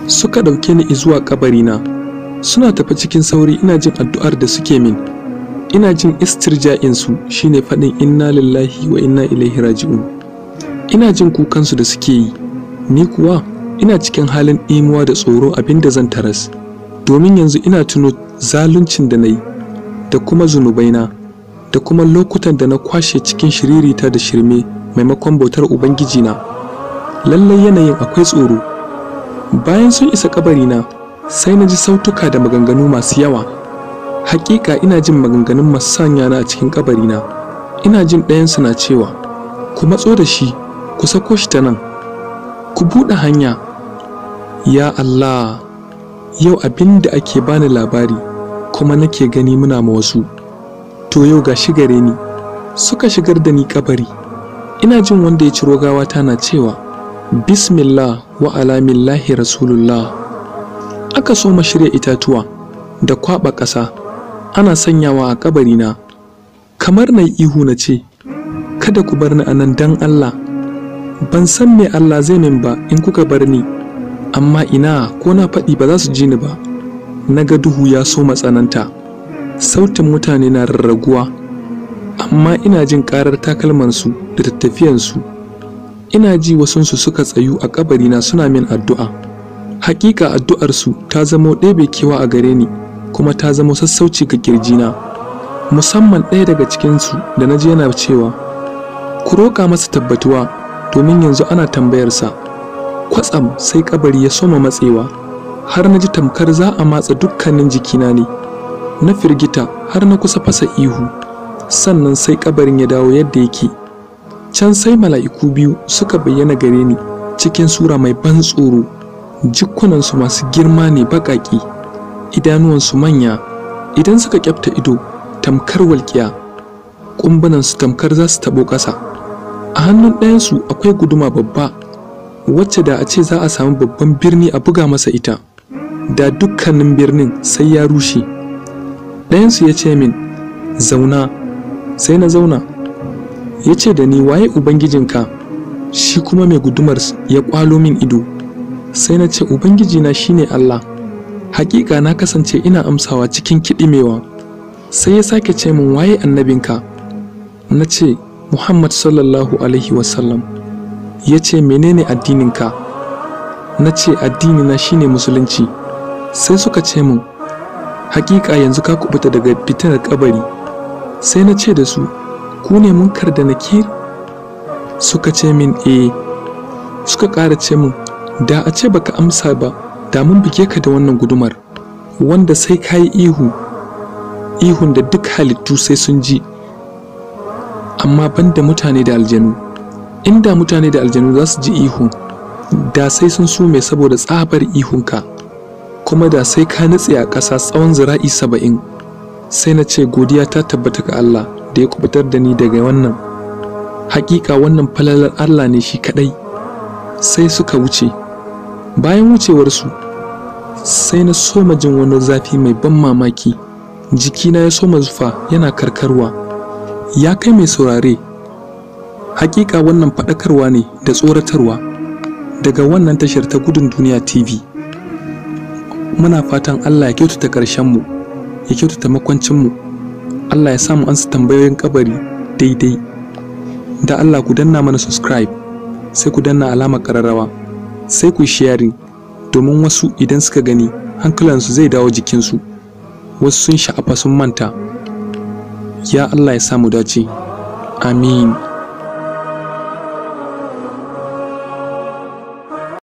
suka ɗauke ni zuwa kabarina. Suna tafi cikin sauri, ina jin addu'ar da suke min, ina jin istirja'insu shine faɗin inna lillahi wa inna ilaihi raji'un. Ina jin kukansu da suke yi, ni kuwa ina cikin halin ɗimuwa da tsoro abinda zan taras, domin yanzu ina tuno zaluncin da na yi da kuma zunubaina da kuma lokutan da na kwashe cikin shiririta da shirme maimakon bautar ubangijina. Lallai yanayin akwai tsoro. Bayan sun isa kabarina sai na ji sautuka da maganganu masu yawa. Hakika ina jin maganganun masu sanya na a cikin kabarina. Ina jin ɗayansu na cewa, ku matso da shi, ku sako shi ta nan, ku buɗe hanya. Ya Allah, yau abin da ake bani labari kuma nake gani muna ma wasu, to yau ga shi gare ni. Suka shigar da ni kabari. Ina jin wanda ya ciro gawata na cewa, bismillah wa ala millahi rasulullah. Aka so ma shirya itatuwa da kwaɓa ƙasa ana sanyawa a kabarina. Kamar na ihu na ce, kada ku bar ni a nan dan Allah, ban san me Allah zai min ba in kuka bar ni, amma ina ko na faɗi ba za su ji ni ba. Na ga duhu ya so matsananta, sautin mutane na rarraguwa, amma ina jin ƙarar takalmansu da tattafiyansu. Ina ji wasunsu suka tsayu a kabarina suna min addu'a. Hakika addu'arsu ta zamo ɗebe kewa a gare ni, kuma ta zamo sassauci ga kirjina. Musamman ɗaya daga cikinsu da na je yana cewa, ku roƙa masa tabbatuwa domin yanzu ana tambayarsa. Kwatsam sai kabari ya soma matsewa, har na ji tamkar za a matsa dukkanin jikina ne. Na firgita har na kusa fasa ihu, sannan sai kabarin ya dawo yadda yake. Can sai mala'iku biyu suka bayyana gare ni cikin sura mai ban tsoro. Jikunansu masu girma ne baƙaƙi, idanuwansu manya, idan suka kyafta ido tamkar walƙiya, ƙumbunansu tamkar za su taɓo ƙasa. A hannun ɗayansu akwai guduma babba, wacce da a ce za a samu babban birni a buga masa ita, da dukkanin birnin sai ya rushe. Ɗayansu ya ce min, zauna. Sai na zauna. Ya ce da ni, waye ubangijinka? Shi kuma mai gudumar ya ƙwalo min ido. Sai na ce, ubangijina shine Allah. Hakika na kasance ina amsawa cikin kiɗimewa. Sai ya sake ce min, waye annabinka? Na ce, Muhammad sallallahu alaihi wasallam. Ya ce, menene addininka? Na ce, addinina shine musulunci. Sai suka ce min, hakika yanzu ka kubuta daga fitinar kabari. Sai na ce da su, ku ne Munkar da Nakir? Suka ce min, eh. Suka ƙara ce min, da a ce baka amsa ba, da mun bige ka da wannan gudumar, wanda sai ka yi ihu, ihun da duk halittu sai sun ji, amma banda mutane da aljanu. Inda mutane da aljanu za su ji ihun, da sai sun sume saboda tsabar ihunka, kuma da sai ka nutse a ƙasa tsawon zira'i 70. Sai na ce, godiya ta tabbata ga Allah da ya kubutar da ni daga wannan. Hakika wannan falalar Allah ne shi kadai. Sai suka wuce. Bayan wucewarsu sai na soma jin wani zafi mai ban mamaki. Jikina ya soma zufa yana karkarwa. Ya kai mai saurare, hakika wannan faɗakarwa ne da tsoratarwa daga wannan tashar ta Gudun Duniya TV. Muna fatan Allah ya kyautata ƙarshenmu, ya kyautata makwancinmu. Allah ya samu ansa tambayoyin kabari daidai. Da Allah ku danna mana subscribe, sai ku danna alamar ƙararrawa, sai ku sharing, domin wasu idan suka gani hankalansu zai dawo jikinsu, wasu sun sha'afa sun manta. Ya Allah ya samu dace. Amin.